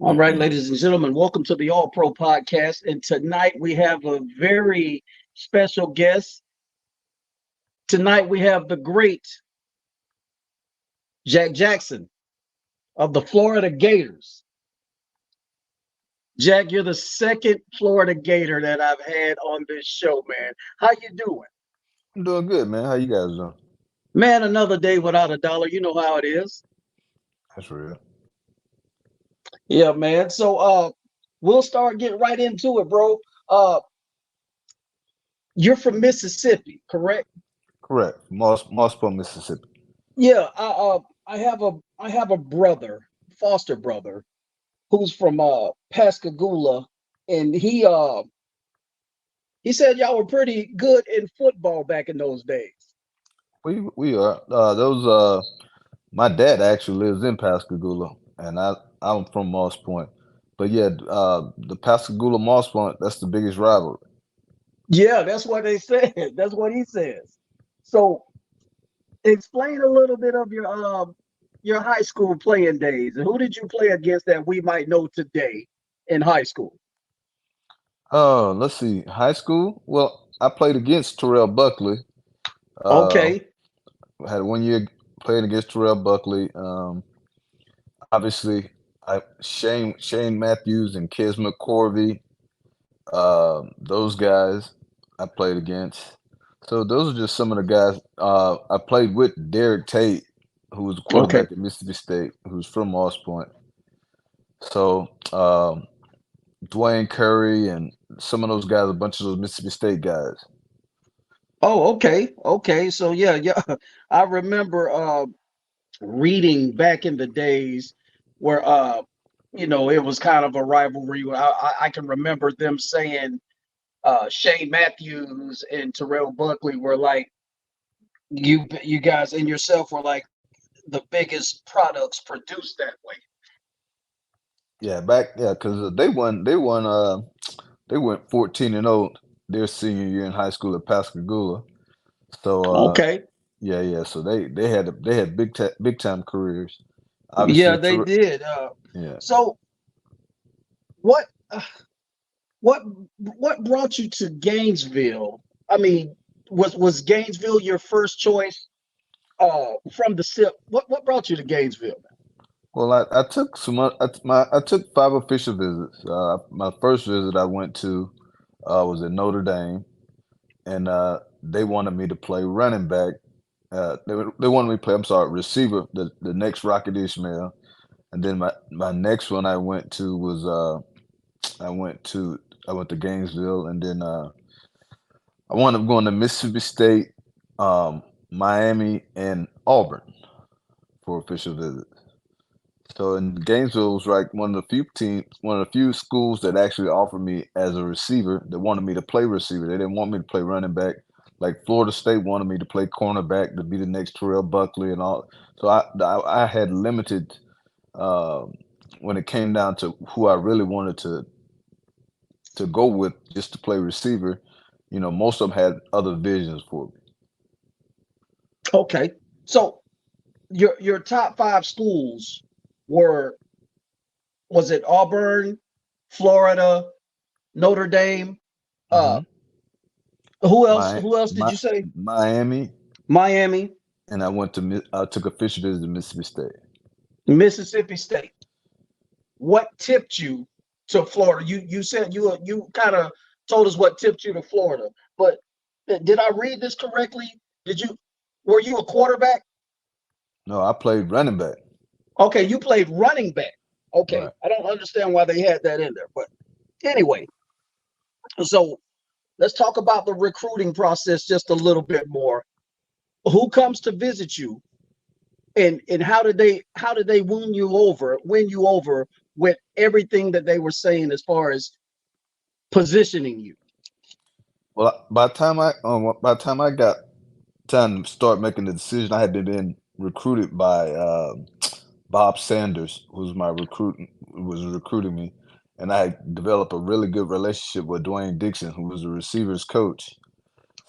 All right, ladies and gentlemen, welcome to the All Pro Podcast. And tonight we have a very special guest. Tonight we have the great Jack Jackson of the Florida Gators. Jack, you're the second Florida Gator that I've had on this show, man. How you doing? I'm doing good, man. How you guys doing? Man, another day without a dollar. You know how it is. That's real. Yeah, man. So we'll start getting right into it, bro. Uh you're from Mississippi, correct? Correct. Mossville, Mississippi. Yeah, I have a brother, foster brother, who's from Pascagoula, and he said y'all were pretty good in football back in those days. We are those my dad actually lives in Pascagoula, and I'm from Moss Point. But yeah, the Pascagoula Moss Point, that's the biggest rivalry. Yeah, that's what they said. That's what he says. So explain a little bit of your high school playing days. And who did you play against that we might know today in high school? Let's see, high school. Well, I played against Terrell Buckley. Uh, Okay. had 1 year playing against Terrell Buckley. Obviously, I Shane Matthews and Kismet Corvey. Those guys I played against. So those are just some of the guys. I played with Derek Tate, who was a Okay. quarterback at Mississippi State, who's from Moss Point. So Dwayne Curry and some of those guys, a bunch of those Mississippi State guys. Oh, okay. Okay. So yeah. I remember reading back in the days where it was kind of a rivalry. I can remember them saying Shane Matthews and Terrell Buckley were like you guys and yourself were like the biggest products produced that way. Yeah, because they went 14-0 their senior year in high school at Pascagoula. So Okay. so they had big time careers. Yeah, Obviously, they did. yeah. So what uh, what what brought you to Gainesville? I mean, was Gainesville your first choice from the SIP? What brought you to Gainesville? Well, I took I took 5 official visits. My first visit I went to was at Notre Dame, and they wanted me to play running back. They wanted me to play. I'm sorry, receiver. The next Rocket Ishmael, and then my next one I went to was I went to I went to Gainesville, and then I wound up going to Mississippi State, Miami, and Auburn for official visits. So in Gainesville was like one of the few schools that actually offered me as a receiver. That wanted me to play receiver. They didn't want me to play running back. Like Florida State wanted me to play cornerback to be the next Terrell Buckley and all. So I had limited uh, when it came down to who I really wanted to go with just to play receiver. Most of them had other visions for me. Okay. So your top five schools were was it Auburn, Florida, Notre Dame? Uh, Hmm who else? My, Who else did my you say? Miami, Miami, and I took a official visit to Mississippi State. Mississippi State. What tipped you to Florida? You said you kind of told us what tipped you to Florida, but did I read this correctly? Did you were you a quarterback? No, I played running back. Okay, you played running back. Okay, Right. I don't understand why they had that in there, but anyway, so let's talk about the recruiting process just a little bit more. Who comes to visit you, and how did they win you over with everything that they were saying as far as positioning you? Well, by the time I got time to start making the decision, I had been recruited by Bob Sanders, who was recruiting me, and I had developed a really good relationship with Dwayne Dixon, who was the receivers coach.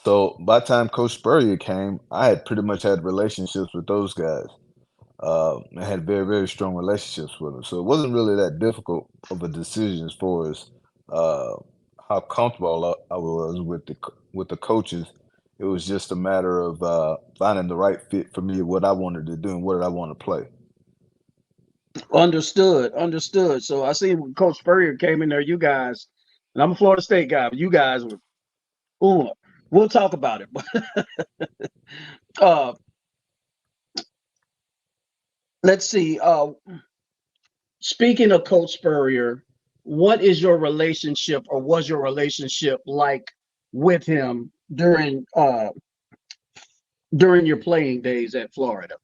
So by the time Coach Spurrier came, I had pretty much had relationships with those guys. and had very, very strong relationships with them. So it wasn't really that difficult of a decision as far as uh, how comfortable I was with with the coaches. It was just a matter of finding the right fit for me, what I wanted to do, and what did I want to play. Understood, understood. So I see when Coach Spurrier came in there, you guys, and I'm a Florida State guy, but you guys were, ooh, we'll talk about it. But uh, let's see. Speaking of Coach Spurrier, what is your relationship or was your relationship like with him during your playing days at Florida?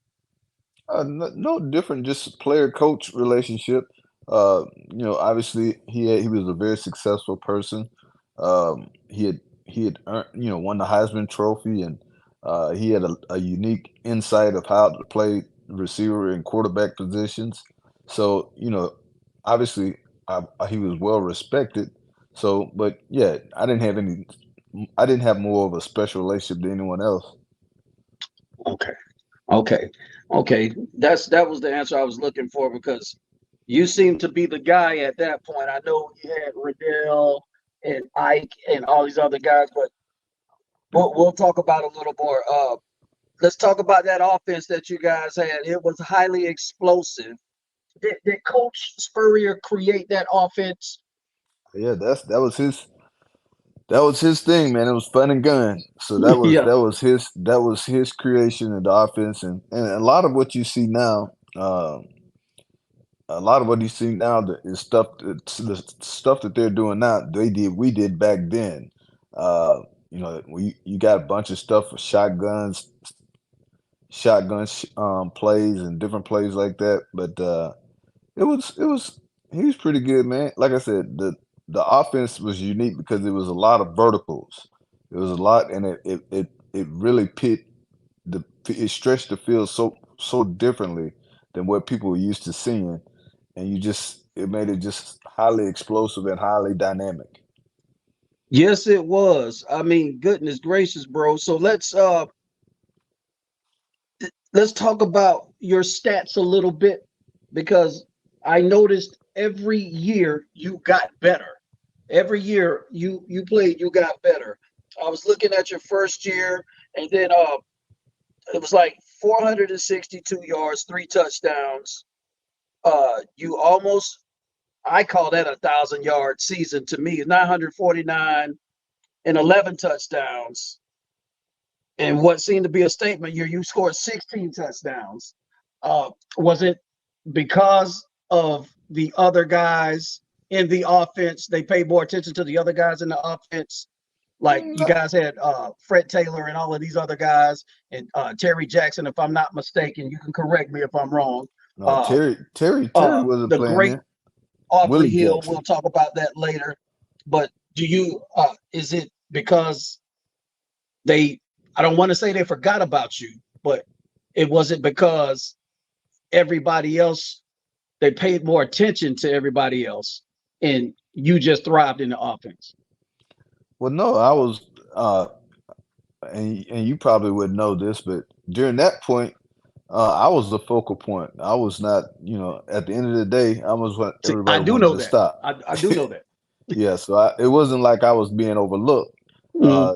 No different, just player coach relationship. Obviously he was a very successful person. He had earned, won the Heisman Trophy, and he had a unique insight of how to play receiver and quarterback positions. So obviously he was well respected. So, but yeah, I didn't have more of a special relationship than anyone else. Okay. Okay. Okay. That was the answer I was looking for because you seem to be the guy at that point. I know you had Riddell and Ike and all these other guys, but we'll talk about a little more. Let's talk about that offense that you guys had. It was highly explosive. Did Coach Spurrier create that offense? Yeah, that was his thing, man. It was fun and gun. So that was Yeah. that was his creation of the offense, and a lot of what you see now, a lot of what you see now is the stuff that they're doing now. We did back then. You got a bunch of stuff for plays and different plays like that. But it was he was pretty good, man. Like I said, the offense was unique because it was a lot of verticals. It was a lot, and it really it stretched the field so differently than what people were used to seeing, and it made it just highly explosive and highly dynamic. Yes, it was. I mean, goodness gracious, bro. So let's talk about your stats a little bit because I noticed every year you got better. Every year you played, you got better. I was looking at your first year, and then it was like 462 yards, 3 touchdowns. You almost, I call that 1,000 yard season to me. 949 and 11 touchdowns. And what seemed to be a statement year, you scored 16 touchdowns. Was it because of the other guys in the offense? They paid more attention to the other guys in the offense. Like you No, guys had Fred Taylor and all of these other guys, and Terry Jackson, if I'm not mistaken. You can correct me if I'm wrong. no, Uh, Terry wasn't the playing great there. Aubrey Willie Hill, we'll Jackson. talk about that later. But is it because they, I don't want to say they forgot about you, but it wasn't because everybody else, they paid more attention to everybody else and you just thrived in the offense. Well, no, I was, and you probably wouldn't know this, but during that point, I was the focal point. I was not, at the end of the day, I was what See, I everybody do wanted know to that. stop. I do know that. Yeah, so it wasn't like I was being overlooked. Mm,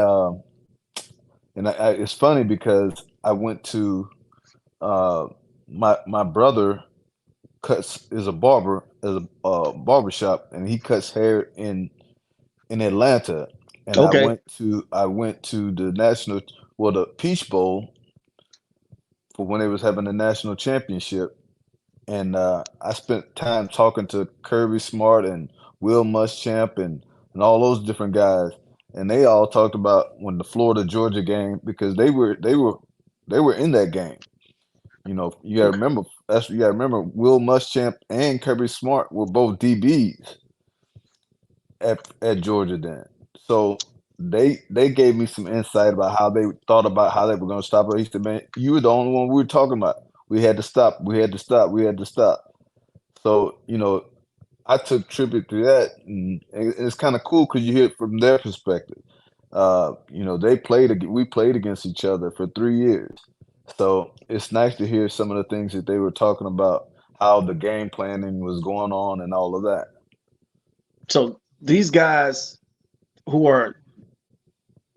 Uh, it's funny because I went to my brother cuts is a barber is a barber shop, and he cuts hair in Atlanta. And okay. I went to the the Peach Bowl for when they was having the national championship, and I spent time talking to Kirby Smart and Will Muschamp and all those different guys, and they all talked about when the Florida Georgia game because they were in that game. You got to Okay. remember you got to remember Will Muschamp and Kirby Smart were both DBs at Georgia then. So they gave me some insight about how they thought about how they were going to stop it. He said, "Man, you were the only one we were talking about. We had to stop. We had to stop. We had to stop." So I took tribute to that, and it's kind of cool because you hear it from their perspective. We played against each other for 3 years. So it's nice to hear some of the things that they were talking about, how the game planning was going on and all of that. So these guys who are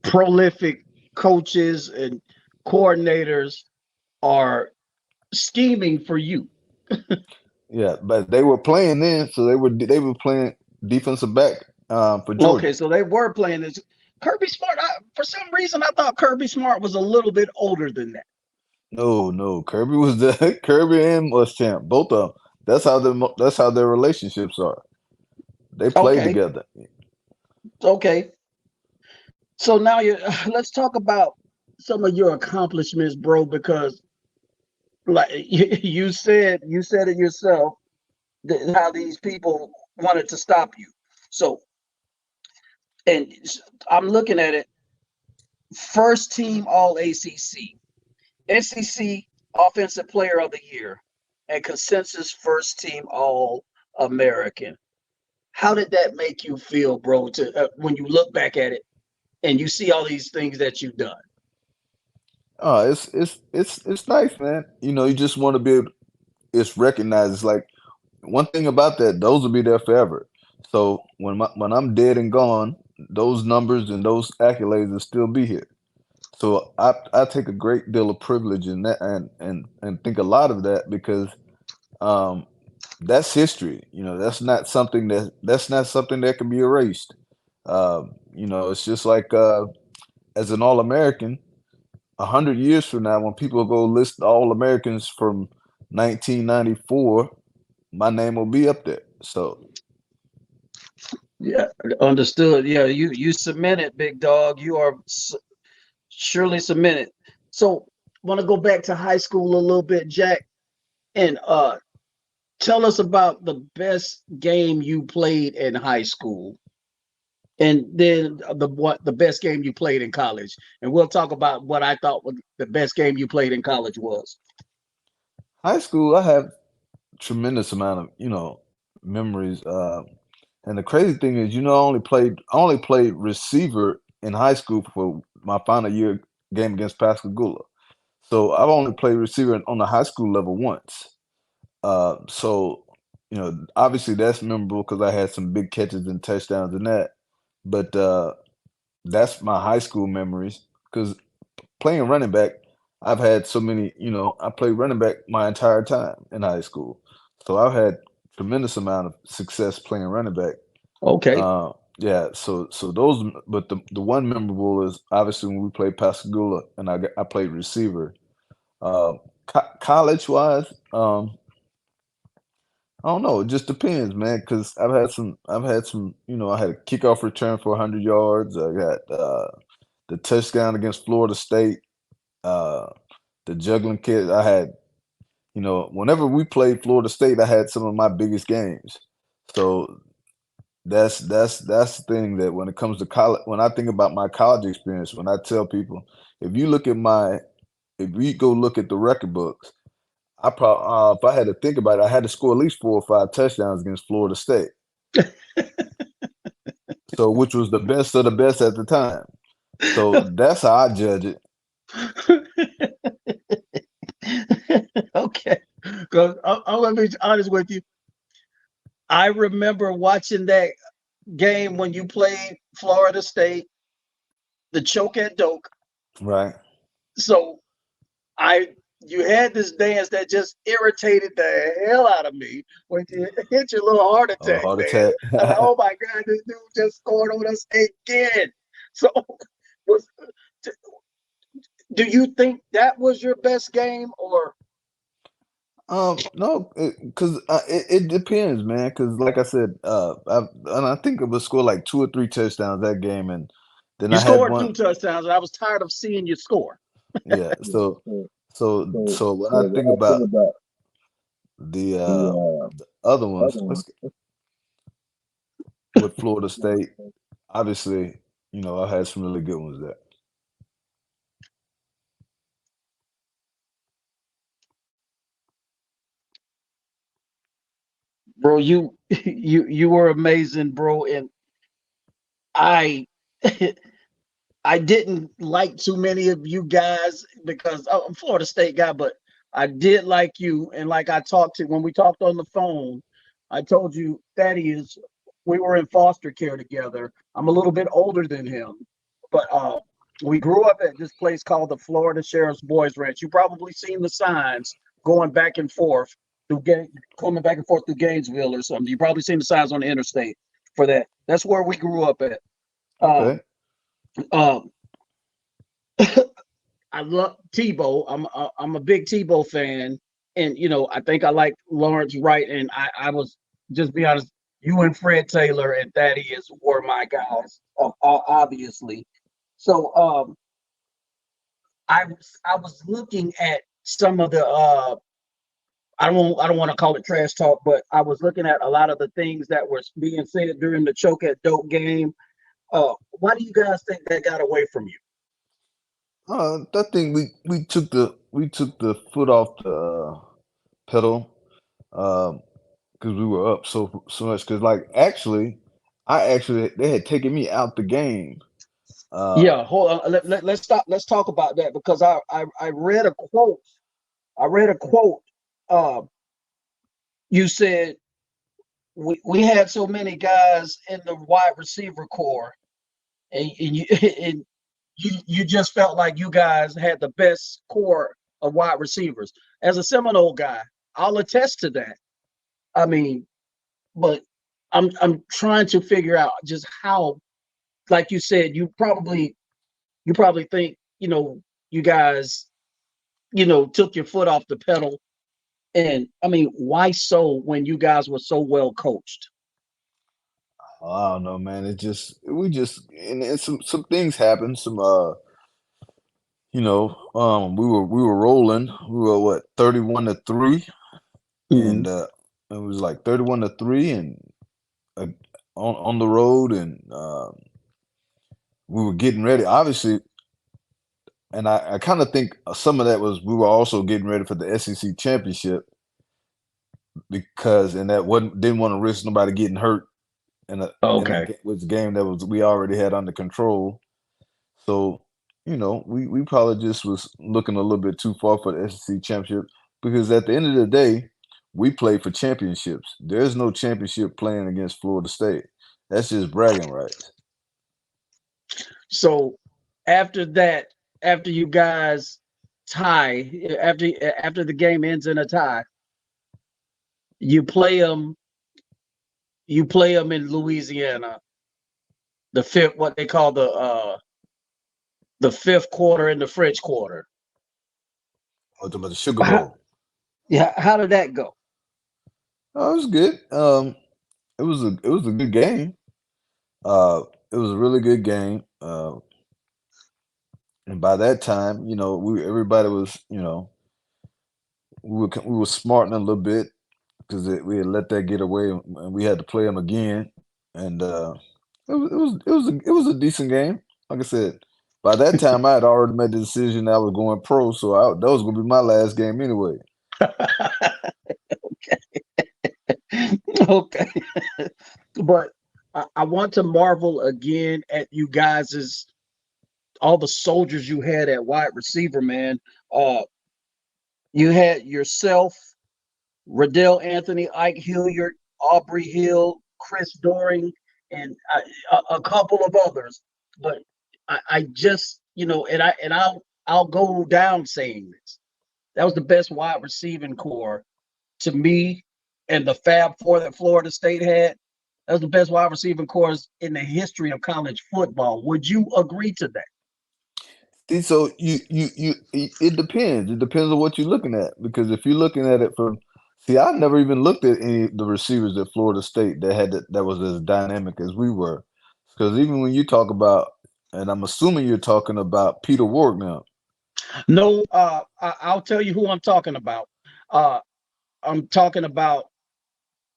prolific coaches and coordinators are scheming for you. Yeah, but they were playing then, so they were playing defensive back for Okay, Georgia. so they were playing this. Kirby Smart, for some reason, I thought Kirby Smart was a little bit older than that. No, no, Kirby was the Kirby and Muschamp, both of them. That's how their relationships are. They play Okay, together. okay. So now you let's talk about some of your accomplishments, bro, because like you said it yourself, how these people wanted to stop you. So, and I'm looking at it, first team all ACC, SEC offensive player of the year, and consensus first team all American. How did that make you feel, bro, to when you look back at it and you see all these things that you've done? Oh, it's nice, man. You just want to be able. It's recognized. It's like one thing about that; those will be there forever. So when I'm dead and gone, those numbers and those accolades will still be here. So I take a great deal of privilege in that, and think a lot of that because um, that's history. That's not something that can be erased. It's just like as an All American, 100 years from now, when people go list All Americans from 1994, my name will be up there. So Yeah, understood. Yeah, you cemented, big dog. You are surely cemented. So, want to go back to high school a little bit, Jack, and tell us about the best game you played in high school, and then the best game you played in college, and we'll talk about what I thought the best game you played in college was. high school, I have tremendous amount of memories. And the crazy thing is, I only played receiver in high school for my final year game against Pascagoula. So I've only played receiver on the high school level once. So obviously that's memorable because I had some big catches and touchdowns in that. But that's my high school memories because playing running back, I've had so many. I played running back my entire time in high school, so I've had tremendous amount of success playing running back. Okay, Uh, yeah, so those, but the one memorable is obviously when we played Pascagoula and I played receiver. College wise, I don't know. It just depends, man. Because I've had some. I had a kickoff return for 100 yards. I got the touchdown against Florida State. Uh, the juggling kid. I had. Whenever we played Florida State, I had some of my biggest games. So that's the thing that when it comes to college, when I think about my college experience, when I tell people, if you look at my, if we go look at the record books, if I had to think about it, I had to score at least 4 or 5 touchdowns against Florida State. So which was the best of the best at the time. So that's how I judge it. okay. Because I'm gonna be honest with you. I remember watching that game when you played Florida State, the choke and doke. Right. So I you had this dance that just irritated the hell out of me when you hit your little heart Oh, attack, heart man. attack. I was like, oh my God, this dude just scored on us again. So was do you think that was your best game or No, because it depends, man. Because like I said, and I think it was score like 2 or 3 touchdowns that game, and then you I had scored one. 2 touchdowns and I was tired of seeing you score? Yeah. So when I When think I think about about the the other ones, other ones, with Florida State, obviously, I had some really good ones there. bro, you were amazing, bro. And I I didn't like too many of you guys because I'm a Florida State guy, but I did like you. And like I talked to when we talked on the phone, I told you Thaddeus, we were in foster care together. I'm a little bit older than him, but we grew up at this place called the Florida Sheriff's Boys Ranch. You probably seen the signs going back and forth coming back and forth through Gainesville or something. You probably seen the signs on the interstate for that. That's where we grew up at. Um, Okay. um, I love Tebow. I'm a big Tebow fan, and I think I like Lawrence Wright. And I was just be honest, you and Fred Taylor and Thaddeus were my guys, obviously. So I was looking at some of the I don't want to call it trash talk, but I was looking at a lot of the things that were being said during the choke at dope game. Why do you guys think that got away from you? I think we took the foot off the pedal because we were up so much. Because like actually they had taken me out the game. Uh, Yeah, hold on. Let's stop. Let's talk about that because I read a quote. I read a quote. Uh, you said we had so many guys in the wide receiver core, and you and you just felt like you guys had the best core of wide receivers. As a Seminole guy, I'll attest to that. I mean, but I'm trying to figure out just how, like you said, you probably think you guys took your foot off the pedal. And I mean, why so when you guys were so well coached? I don't know, man. It just we just and some things happened. We were rolling. We were what 31-3, Mhm. and it was like 31-3, and uh, on the road, and we were getting ready. Obviously, and I kind of think some of that was we were also getting ready for the SEC championship because and that wasn't didn't want to risk nobody getting hurt in a Okay. was a game that was we already had under control. So we probably just was looking a little bit too far for the SEC championship because at the end of the day, we play for championships. There's no championship playing against Florida State. That's just bragging rights. So after that, after you guys tie, after the game ends in a tie, you play them. You play them in Louisiana. The fifth, what they call the fifth quarter and the French quarter. Oh, talking about the Sugar How, Bowl. yeah, how did that go? Oh, it was good. It was a good game. Uh, it was a really good game. And by that time, we everybody was, we were smarting a little bit because we had let that get away, and we had to play them again. And it was a decent game. Like I said, by that time I had already made the decision that I was going pro, so that was going to be my last game anyway. Okay. But I want to marvel again at you guys's all the soldiers you had at wide receiver, man. Uh, you had yourself, Riddell Anthony, Ike Hilliard, Aubrey Hill, Chris Doring, and a couple of others. But I just, and I'll go down saying this. That was the best wide receiving core to me, and the Fab Four that Florida State had. That was the best wide receiving core in the history of college football. Would you agree to that? See, so it depends. It depends on what you're looking at because if you're looking at it from, see, I never even looked at any of the receivers at Florida State that was as dynamic as we were. Because even when you talk about, and I'm assuming you're talking about Peter Ward now. No, I'll tell you who I'm talking about. Uh, I'm talking about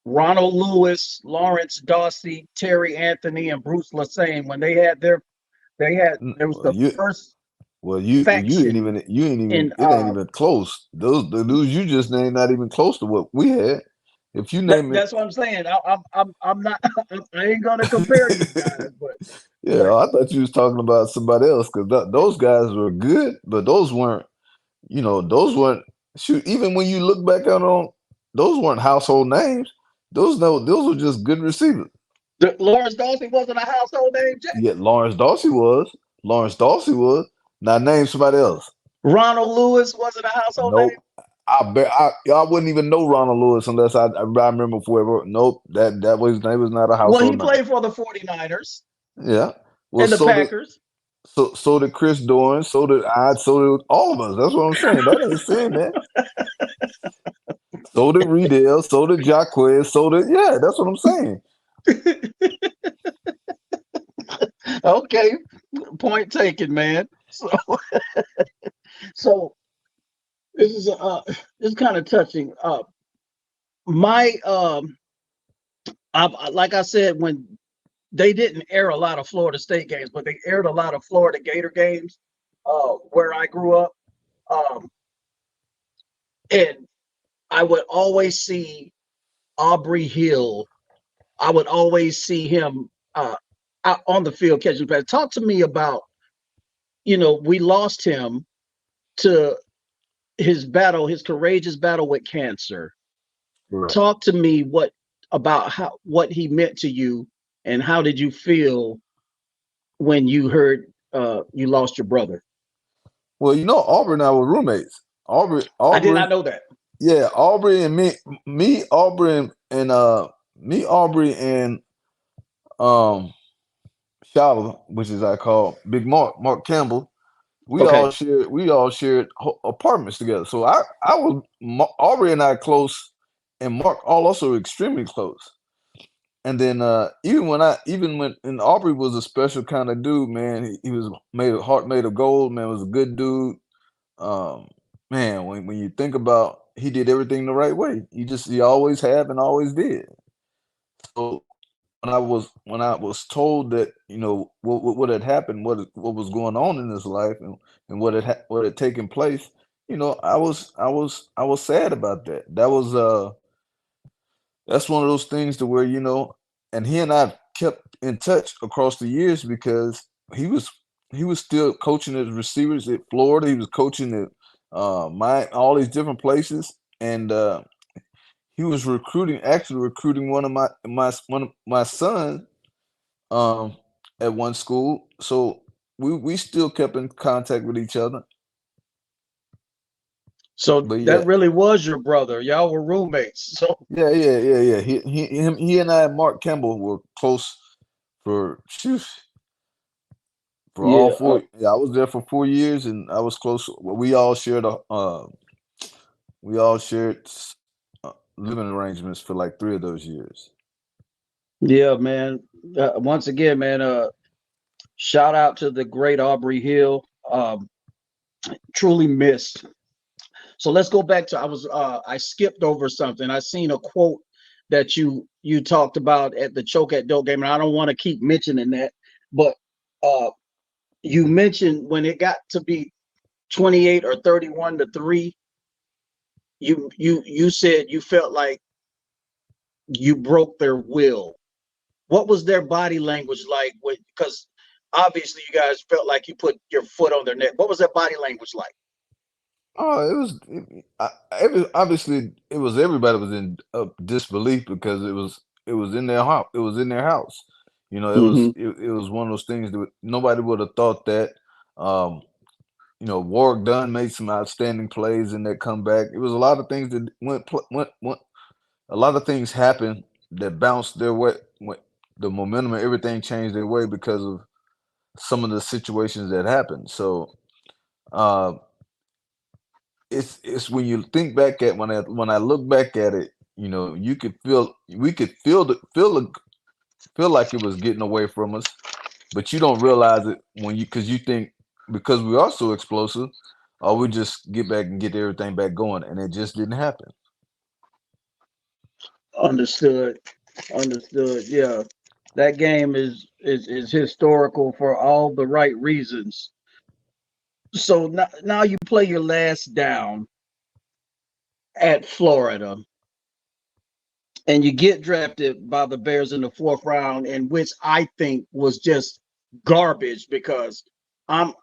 Ronald Lewis, Lawrence Dawsey, Terry Anthony, and Bruce Lassane. When there was Well, the you first well, you ain't faction even you ain't even in it ain't even close. Those the dudes you just named not even close to what we had. If you name it, that's what I'm saying. I'm not I ain't gonna compare you guys, but Yeah, Right. I thought you was talking about somebody else because those guys were good, but those weren't, those weren't, shoot, even when you look back on, those weren't household names. Those no, those were just good receivers. Lawrence Dawson wasn't a household name, Jack. Yet Lawrence Dawson was. Lawrence Dawson was. Now name somebody else. Ronald Lewis wasn't a household name. Nope. I wouldn't even know Ronald Lewis unless I remember forever. Nope. That was not a Well, he household name. played for the 49ers Yeah. Well, and the Packers. so did Chris Dorn, so did I, so did all of us. That's what I'm saying. That ain't saying that. So did Riedel, so did Jacquez, so did that's what I'm saying. Okay, point taken, man. So this is this is kind of touching. My like I said, when they didn't air a lot of Florida State games, but they aired a lot of Florida Gator games where I grew up. Um, and I would always see Aubrey Hill. I would always see him out on the field catching pass. Talk to me about, we lost him to his battle, his courageous battle with cancer. Right. Talk to me about what he meant to you, and how did you feel when you heard you lost your brother? Well, Aubrey and I were roommates. I did not Aubrey, know that. yeah, Aubrey and me, Aubrey and um Shala, which is I call Big Mark Campbell. Okay. We all shared apartments together. So Aubrey and I close, and Mark all also extremely close. And then even when and Aubrey was a special kind of dude, man. He was made of heart made of gold, man. Was a good dude. Um, man, when you think about, he did everything the right way. He always have and always did. So when I was told that what had happened, what was going on in his life, and what had taken place, I was sad about that. That's one of those things to where, and he and I kept in touch across the years because he was he was still coaching his receivers at Florida. He was coaching at my all these different places, and he was actually recruiting one of my sons um, at one school. So we still kept in contact with each other. So But that yeah, really was your brother. Y'all were roommates. So yeah. He and I and Mark Campbell were close for phew, for all yeah. 4. Yeah, I was there for 4 years, and I was close. We all shared living arrangements for like 3 of those years. Yeah, man. Once again, man, shout out to the great Aubrey Hill. Truly missed. So let's go back to I skipped over something. I seen a quote that you talked about at the Choke at Dope game, and I don't want to keep mentioning that, but uh you mentioned when it got to be 28 or 31-3, you said you felt like you broke their will. What was their body language like? Because obviously you guys felt like you put your foot on their neck. What was their body language like? Oh, obviously it was everybody was in disbelief because it was in their house. It was in their house. Mm-hmm. It was one of those things that nobody would have thought that. Um, Warwick Dunn made some outstanding plays in that comeback. It was a lot of things that went. A lot of things happened that bounced their way. The momentum and everything changed their way because of some of the situations that happened. So. Uh, it's when you think back at when I look back at it, you could feel we could feel like it was getting away from us, but you don't realize it when you because you think because we are so explosive, we just get back and get everything back going, and it just didn't happen. Understood. Understood. Yeah. That game is historical for all the right reasons. So now you play your last down at Florida, and you get drafted by the Bears in the fourth round, in which I think was just garbage because I'm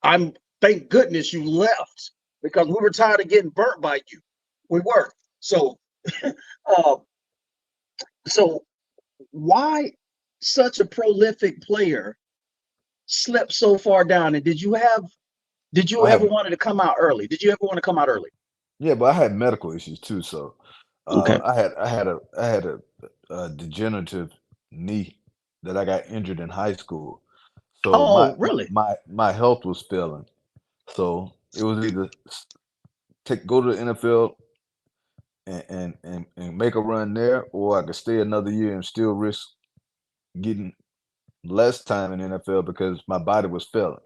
I'm thank goodness you left because we were tired of getting burnt by you. We were. So uh so why such a prolific player slept so far down? And did you I ever have wanted to come out early? Did you ever want to come out early? yeah, but I had medical issues too. So Okay. I had a degenerative knee that I got injured in high school. So Oh, really? my health was failing. So it was either take go to the NFL and make a run there, or I could stay another year and still risk getting less time in the NFL because my body was failing.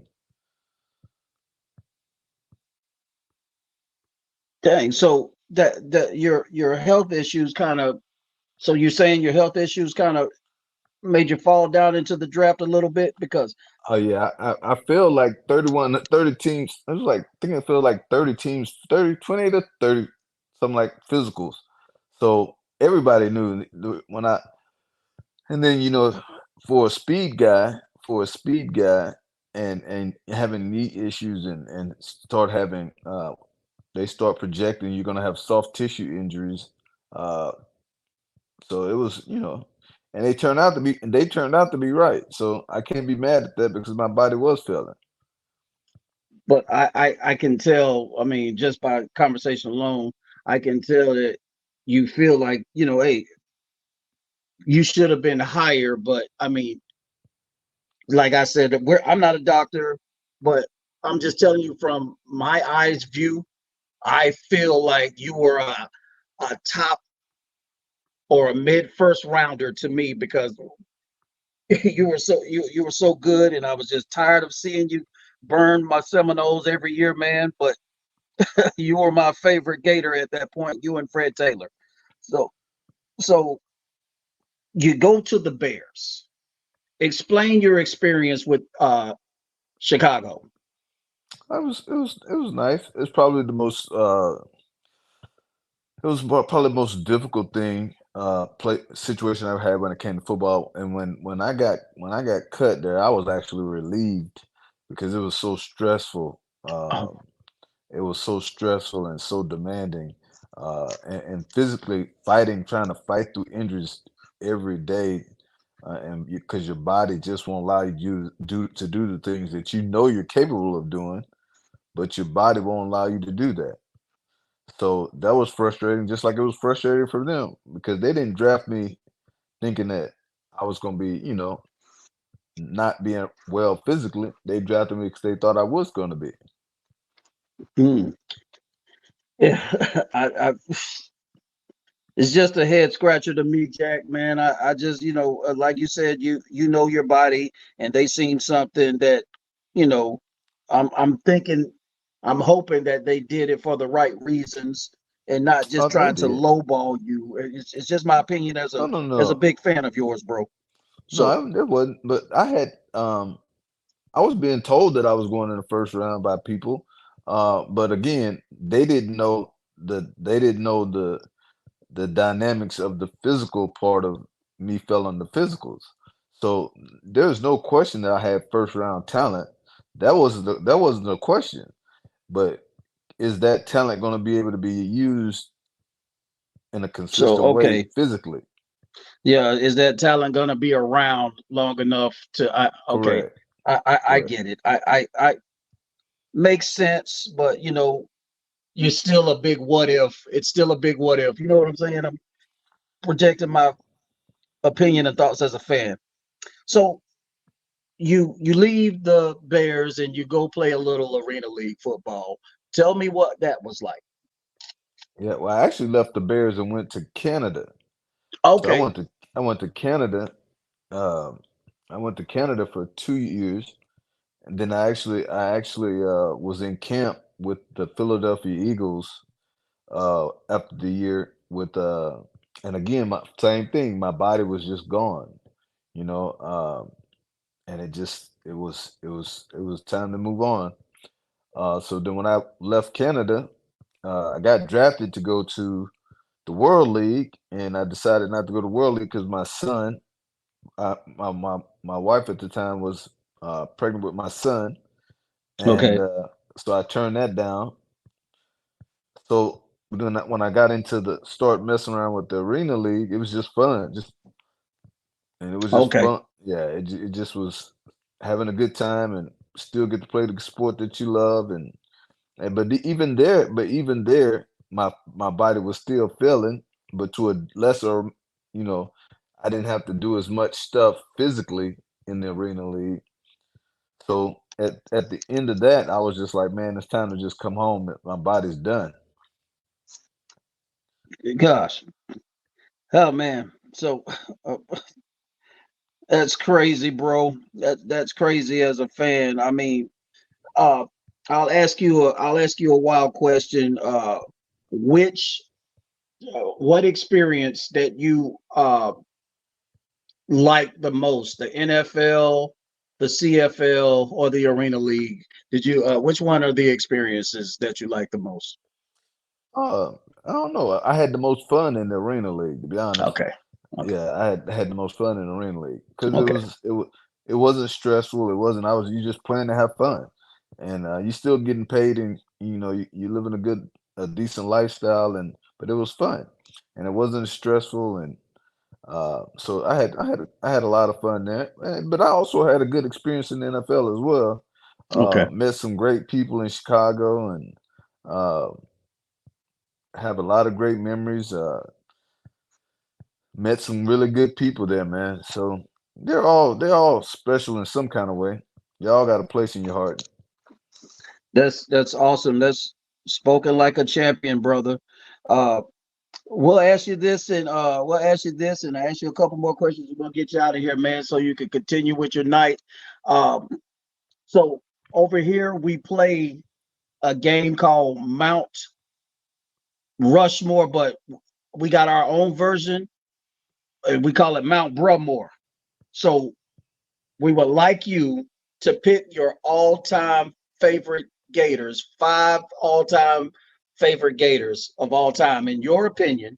Dang. So that your health issues kind of so you're saying your health issues kind of made you fall down into the draft a little bit because Oh yeah, I feel like 31, 30 teams. I was like, I think I feel like 30 teams, 28 to 30, something like physicals. So everybody knew when I, and then for a speed guy, for a speed guy, and having knee issues and start having, they start projecting you're gonna have soft tissue injuries. Uh, so it was, and they turned out to be right. So I can't be mad at that because my body was failing. but I can tell, I mean, just by conversation alone, I can tell that you feel like, hey, you should have been higher. But I mean, like I said, I'm not a doctor, but I'm just telling you from my eyes view, I feel like you were a top or a mid first rounder to me because you were so good, and I was just tired of seeing you burn my Seminoles every year, man. But you were my favorite Gator at that point, you and Fred Taylor. So so you go to the Bears. Explain your experience with Chicago. It was nice. It's probably the most it was probably the most difficult thing play situation I've had when it came to football. And when I got cut there, I was actually relieved because it was so stressful. Uh, It was so stressful and so demanding, and physically fighting, trying to fight through injuries every day, and because your body just won't allow you to do the things that you know you're capable of doing, but your body won't allow you to do that. So that was frustrating, just like it was frustrating for them because they didn't draft me thinking that I was going to be, not being well physically. They drafted me because they thought I was going to be. mm, yeah, it's just a head scratcher to me, Jack. Man, I just like you said, you know your body, and they seen something that you know. I'm thinking, I'm hoping that they did it for the right reasons and not just Oh, they trying to did. lowball you. It's just my opinion No, no, as a no. big fan of yours, bro. No, So there wasn't. But I was being told that I was going in the first round by people. But again, they didn't know the dynamics of the physical part of me failing the physicals. So there's no question that I had first round talent. That wasn't a question. But is that talent going to be able to be used in a so consistent way okay, physically? yeah, is that talent gonna be around long enough to? Okay, Correct. I Correct. get it. I makes sense, but you're still a big what if. It's still a big what if. You know what I'm saying? I'm projecting my opinion and thoughts as a fan. So you leave the Bears and you go play a little arena league football. Tell me what that was like. Yeah. Well, I actually left the Bears and went to Canada. So Okay. I went to Canada. Um, I went to Canada for 2 years, and then I actually was in camp with the Philadelphia Eagles after the year and again my same thing. My body was just gone, you know, and it was time to move on. So then when I left Canada, I got drafted to go to the World League, and I decided not to go to World League because my son, my wife at the time was pregnant with my son, and Okay. so I turned that down. So then when I got into the start messing around with the arena league, it was just fun, just and it was just Okay. fun. Yeah, it just was having a good time and still get to play the sport that you love and even there, my body was still failing, but to a lesser, you know, I didn't have to do as much stuff physically in the arena league. So at the end of that, I was just like, man, it's time to just come home. My body's done. Gosh. Oh man. So uh, that's crazy, bro. That's crazy as a fan. I mean, uh, I'll ask you a wild question. Which what experience that you like the most, the NFL, the CFL, or the Arena League? Did you which one are the experiences that you like the most? Uh, I don't know. I had the most fun in the arena league, to be honest. Okay. Okay. Yeah, I had the most fun in the arena league because Okay. it wasn't stressful. It wasn't. I was you just playing to have fun, and you still getting paid, and you living a decent lifestyle, and but it was fun, and it wasn't stressful, and so I had a lot of fun there. But I also had a good experience in the NFL as well. Okay. Met some great people in Chicago, and uh, have a lot of great memories. Met some really good people there, man. So they're all special in some kind of way. Y'all got a place in your heart. That's awesome. That's spoken like a champion, brother. Uh, we'll ask you this, and we'll ask you this, and I ask you a couple more questions. We're gonna get you out of here, man, so you can continue with your night. Um, so over here we play a game called Mount Rushmore, but we got our own version. We call it Mount Brumore. So we would like you to pick your all-time favorite Gators, 5 all-time favorite Gators of all time, in your opinion.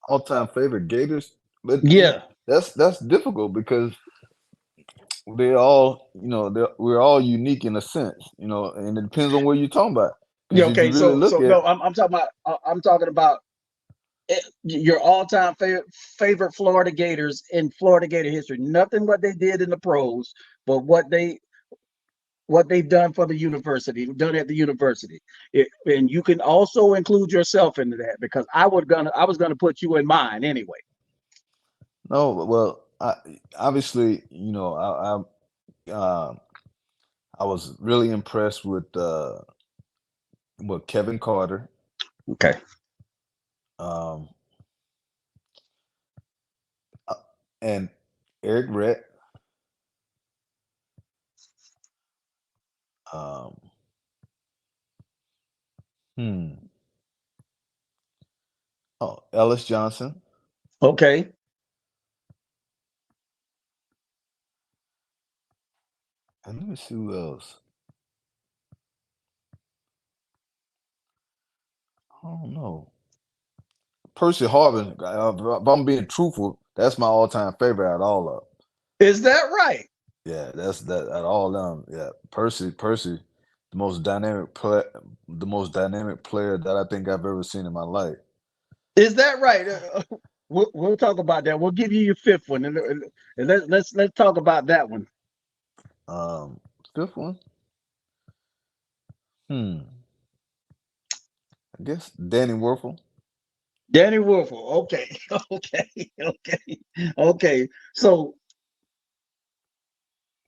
All time favorite Gators, but Yeah. that's difficult because they all we're all unique in a sense, and it depends on what you're talking about. Yeah. Because if you Okay. really So look at no, I'm talking about your all-time favorite Florida Gators in Florida Gator history. Nothing what they did in the pros, but what they've done for the university, done at the university. And you can also include yourself into that because I was gonna put you in mine anyway. no, well, obviously, I was really impressed with Kevin Carter. Okay. Um, uh, and Eric Rett, um, hmm, Ellis Johnson, Okay. and let me see who else. I don't know. Percy Harvin. If I'm being truthful, that's my all-time favorite out of all of them. Is that right? Yeah, that's that out of all of them. Yeah, Percy, the most dynamic player that I think I've ever seen in my life. Is that right? We'll talk about that. We'll give you your fifth one, and let's talk about that one. Um, Fifth one, hmm, I guess Danny Werfel. Danny Wolford. Okay, okay, okay, okay. So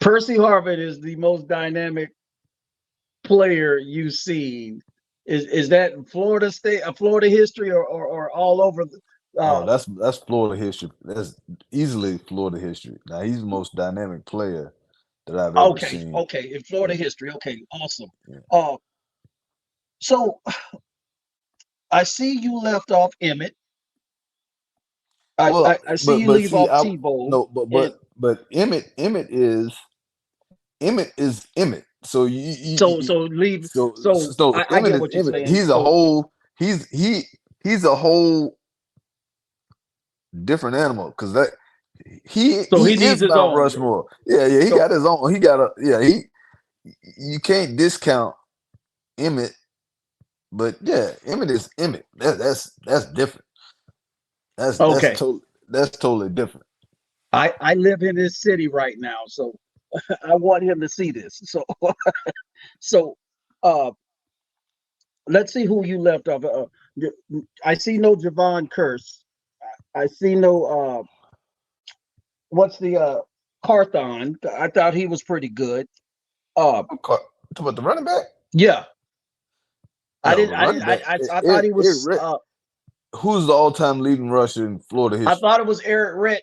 Percy Harvin is the most dynamic player you've seen. Is that Florida State, a Florida history, or all over? Oh, Uh, that's Florida history. That's easily Florida history. Now he's the most dynamic player that I've ever okay, seen. okay, in Florida Yeah, history. Okay, awesome. yeah. Uh, so I see you left off Emmett. Well, I see you but leave see, off I Tebow, no, and but Emmett is Emmett. So so leave. So so I Emmett get is what you're Emmett. saying. So He's a whole different animal because that. So he he needs is his Mount own. Rushmore. Yeah, yeah, he So got his own. He got a yeah. He you can't discount Emmett, but yeah, Emmett is Emmett. That's different. That's that's okay, totally that's totally different. I live in this city right now, so I want him to see this. So so uh let's see who you left off. I see no Javon Curse. I see no what's the Carthon. I thought he was pretty good. Uh Talk about the running back. yeah. No, the running back. I thought he was Who's the all-time leading rusher in Florida I history? thought it was Eric Rett.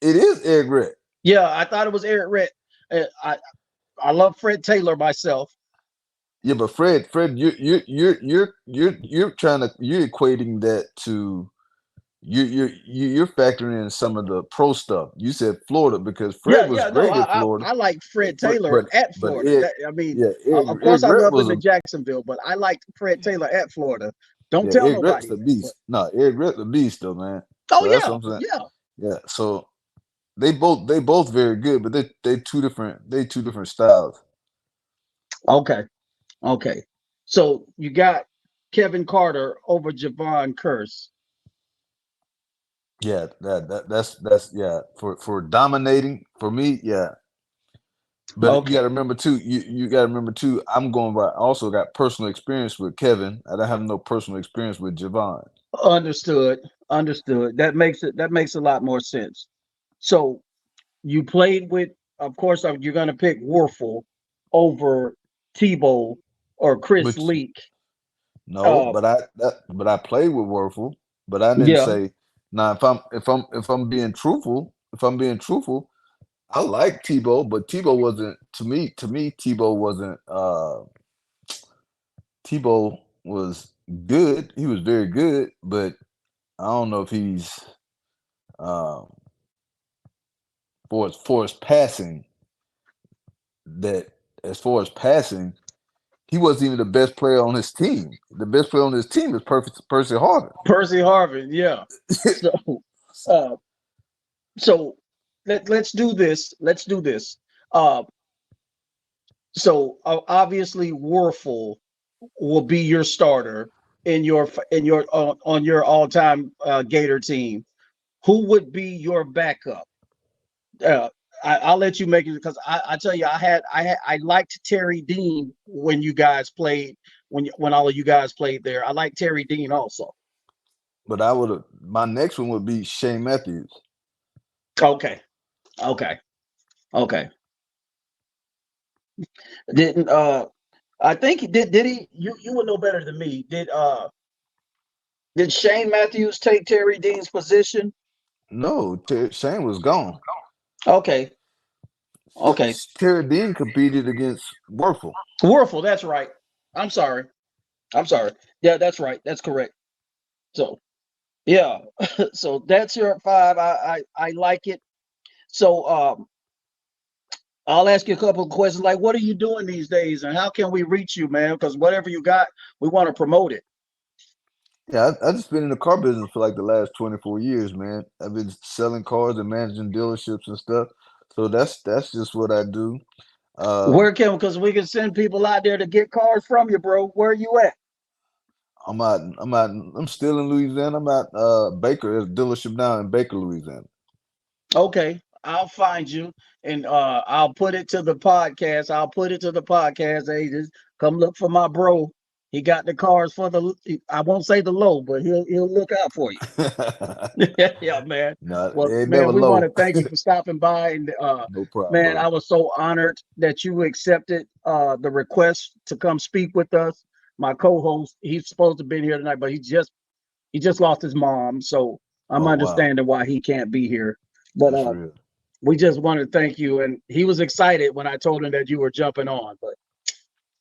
It is Eric Rett. Yeah, I thought it was Eric Rett. I love Fred Taylor myself. Yeah, but Fred, you're trying to you're equating that to you're factoring in some of the pro stuff. You said Florida because Yeah, Fred was yeah, no, great at Florida, I like Fred but Taylor but at but Florida. Ed, That, I mean, yeah, of Ed course, I Rett loved was him a in Jacksonville, but I liked Fred Taylor at Florida. Don't yeah, tell Ed Rett's nobody the that. But beast. No, Ed Rett the beast though, man. oh So that's what yeah, I'm saying. yeah. Yeah, so they both very good, but they two different styles. Okay, okay. So you got Kevin Carter over Javon Curse. Yeah, that's yeah for dominating for me. Yeah, but you got to Okay, remember too. You got to remember too. I'm going by. I also got personal experience with Kevin. I don't have no personal experience with Javon. understood, understood. That makes a lot more sense. So you played with, of course, you're going to pick Warfel over Tebow or Chris But Leak. no, Uh, but I played with Werfel. But I didn't yeah, say now. If I'm being truthful, I like Tebow, but Tebow wasn't to me. Tebow was good. He was very good, but I don't know if he's um, for his passing that as far as passing, he wasn't even the best player on his team. The best player on his team is Percy Harvin. Percy Harvin. Yeah. So, uh, so let's do this. Let's do this. Uh, so obviously Warfel will be your starter in your on your all time Gator team. Who would be your backup? Uh, I'll let you make it because I tell you I liked Terry Dean when you guys played when all of you guys played there. I like Terry Dean also. But I would have my next one would be Shane Matthews. Okay, okay, okay. Didn't I think did he you would know better than me. Did Shane Matthews take Terry Dean's position? No, Shane was gone. Okay, okay. Terry Dean competed against Werfel. Werfel, that's right. I'm sorry. I'm sorry. Yeah, that's right. That's correct. So yeah. So that's your five. I like it. So I'll ask you a couple of questions like what are you doing these days and how can we reach you, man? Because whatever you got, we want to promote it. Yeah, I just been in the car business for like the last 24 years, man. I've been selling cars and managing dealerships and stuff. So that's just what I do. Where Um, can because we can send people out there to get cars from you, bro. Where are you at? I'm still in Louisiana. I'm at Baker, there's a dealership down in Baker, Louisiana. Okay, I'll find you and I'll put it to the podcast. I'll put it to the podcast. Hey, just come look for my bro. He got the cars for the. I won't say the low, but he'll look out for you. Yeah, man. No, Well, they ain't man, never we want to low. thank you for stopping by, and No problem, man, brother. I was so honored that you accepted the request to come speak with us. My co-host, he's supposed to be here tonight, but he just lost his mom, so I'm Oh wow, understanding why he can't be here. But that's real. we just want to thank you, and he was excited when I told him that you were jumping on. But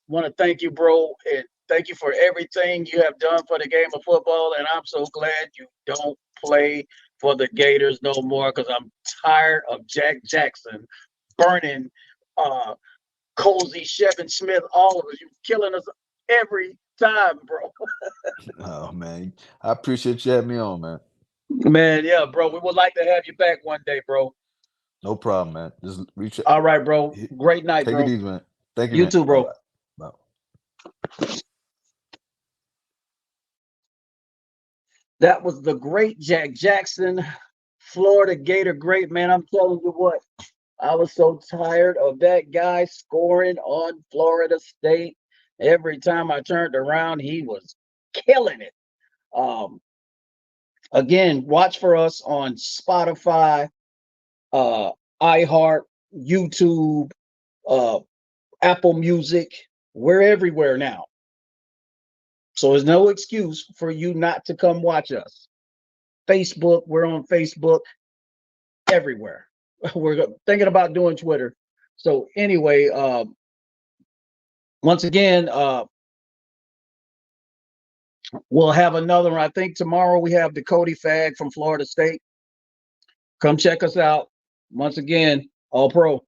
want to thank you, bro, and thank you for everything you have done for the game of football. And I'm so glad you don't play for the Gators no more because I'm tired of Jack Jackson burning uh Cozy, Shevin Smith, all of us. You killing us every time, bro. Oh man, I appreciate you having me on, man. Man, yeah, bro. We would like to have you back one day, bro. No problem, man. Just reach out. All right, bro. Great night, Take it bro. easy, man. Thank you, You man. too, Bye bro. bye. Bye. That was the great Jack Jackson, Florida Gator great, man. I'm telling you what, I was so tired of that guy scoring on Florida State. Every time I turned around, he was killing it. Um, again, watch for us on Spotify, uh, iHeart, YouTube, uh, Apple Music. We're everywhere now. So there's no excuse for you not to come watch us. Facebook, we're on Facebook everywhere. We're thinking about doing Twitter. So anyway, once again, we'll have another one. I think tomorrow we have the Cody Fag from Florida State. Come check us out. Once again, all pro.